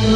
Thank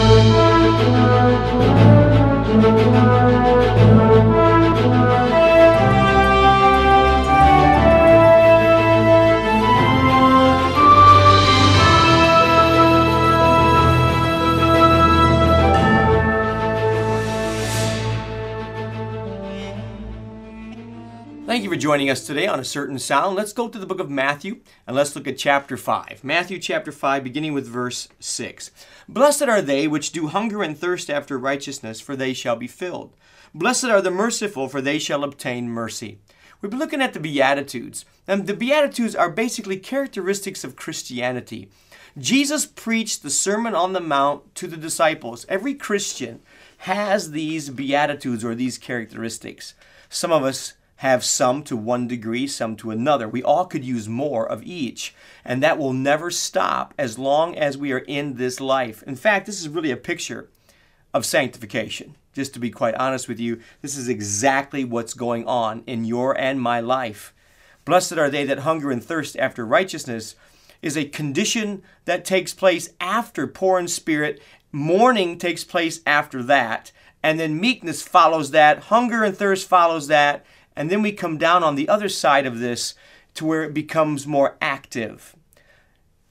you for joining us today on A Certain Sound. Let's go to the book of Matthew and let's look at chapter 5. Matthew chapter 5, beginning with verse 6. Blessed are they which do hunger and thirst after righteousness, for they shall be filled. Blessed are the merciful, for they shall obtain mercy. We've been looking at the Beatitudes, and the Beatitudes are basically characteristics of Christianity. Jesus preached the Sermon on the Mount to the disciples. Every Christian has these Beatitudes or these characteristics. Some of us have some to one degree, some to another. We all could use more of each, and that will never stop as long as we are in this life. In fact, this is really a picture of sanctification. Just to be quite honest with you, this is exactly what's going on in your and my life. Blessed are they that hunger and thirst after righteousness is a condition that takes place after poor in spirit. Mourning takes place after that, and then meekness follows that. Hunger and thirst follows that. And then we come down on the other side of this to where it becomes more active.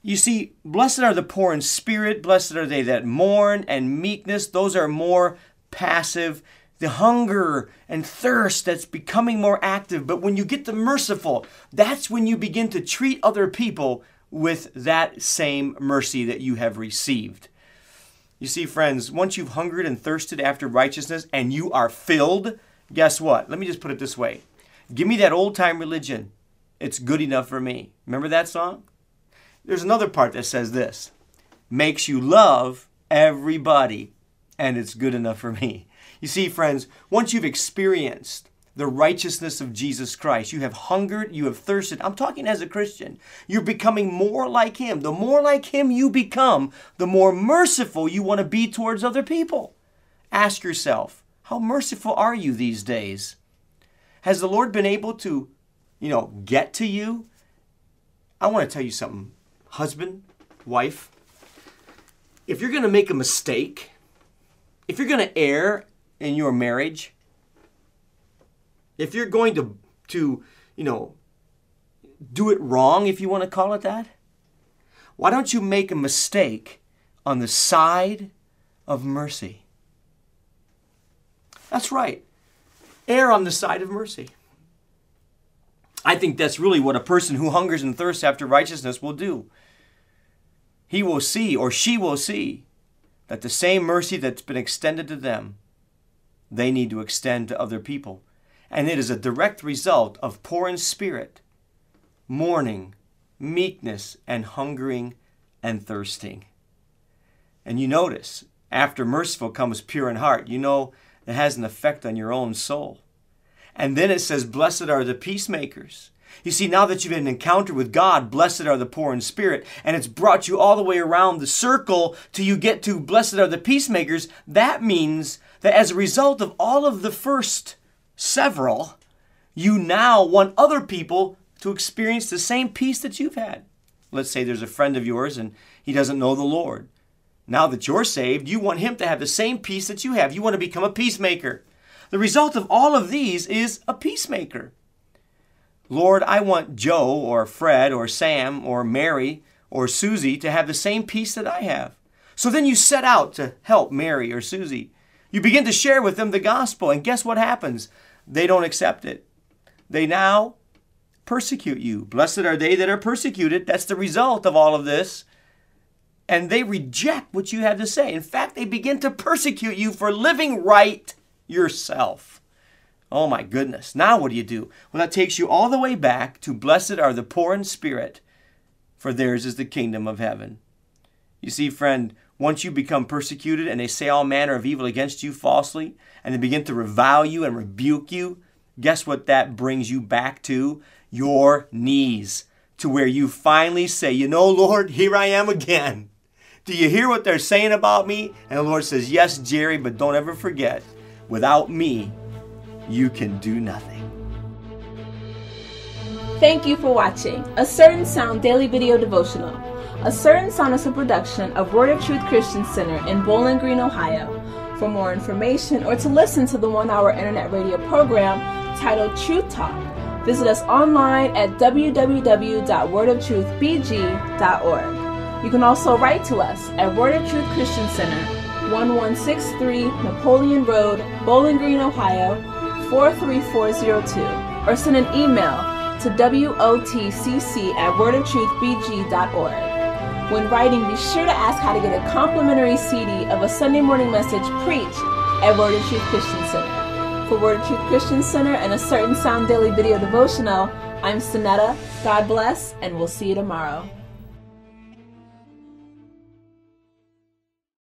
You see, blessed are the poor in spirit, blessed are they that mourn, and meekness, those are more passive. The hunger and thirst, that's becoming more active. But when you get the merciful, that's when you begin to treat other people with that same mercy that you have received. You see, friends, once you've hungered and thirsted after righteousness and you are filled, guess what? Let me just put it this way. Give me that old-time religion. It's good enough for me. Remember that song? There's another part that says this. Makes you love everybody, and it's good enough for me. You see, friends, once you've experienced the righteousness of Jesus Christ, you have hungered, you have thirsted. I'm talking as a Christian. You're becoming more like Him. The more like Him you become, the more merciful you want to be towards other people. Ask yourself, how merciful are you these days? Has the Lord been able to, get to you? I want to tell you something. Husband, wife, if you're going to make a mistake, if you're going to err in your marriage, if you're going to do it wrong, if you want to call it that, why don't you make a mistake on the side of mercy? That's right. Err on the side of mercy. I think that's really what a person who hungers and thirsts after righteousness will do. He will see, or she will see, that the same mercy that's been extended to them, they need to extend to other people. And it is a direct result of poor in spirit, mourning, meekness, and hungering and thirsting. And you notice, after merciful comes pure in heart. It has an effect on your own soul. And then it says, blessed are the peacemakers. You see, now that you've had an encounter with God, blessed are the poor in spirit, and it's brought you all the way around the circle till you get to blessed are the peacemakers. That means that as a result of all of the first several, you now want other people to experience the same peace that you've had. Let's say there's a friend of yours and he doesn't know the Lord. Now that you're saved, you want him to have the same peace that you have. You want to become a peacemaker. The result of all of these is a peacemaker. Lord, I want Joe or Fred or Sam or Mary or Susie to have the same peace that I have. So then you set out to help Mary or Susie. You begin to share with them the gospel, and guess what happens? They don't accept it. They now persecute you. Blessed are they that are persecuted. That's the result of all of this. And they reject what you have to say. In fact, they begin to persecute you for living right yourself. Oh my goodness. Now what do you do? Well, that takes you all the way back to blessed are the poor in spirit, for theirs is the kingdom of heaven. You see, friend, once you become persecuted and they say all manner of evil against you falsely, and they begin to revile you and rebuke you, guess what that brings you back to? Your knees, to where you finally say, Lord, here I am again. Do you hear what they're saying about me? And the Lord says, yes, Jerry, but don't ever forget, without me, you can do nothing. Thank you for watching A Certain Sound Daily Video Devotional. A Certain Sound is a production of Word of Truth Christian Center in Bowling Green, Ohio. For more information or to listen to the 1-hour internet radio program titled Truth Talk, visit us online at www.wordoftruthbg.org. You can also write to us at Word of Truth Christian Center, 1163 Napoleon Road, Bowling Green, Ohio, 43402, or send an email to wotcc@wordoftruthbg.org. When writing, be sure to ask how to get a complimentary CD of a Sunday morning message preached at Word of Truth Christian Center. For Word of Truth Christian Center and A Certain Sound Daily Video Devotional, I'm Sonetta. God bless, and we'll see you tomorrow.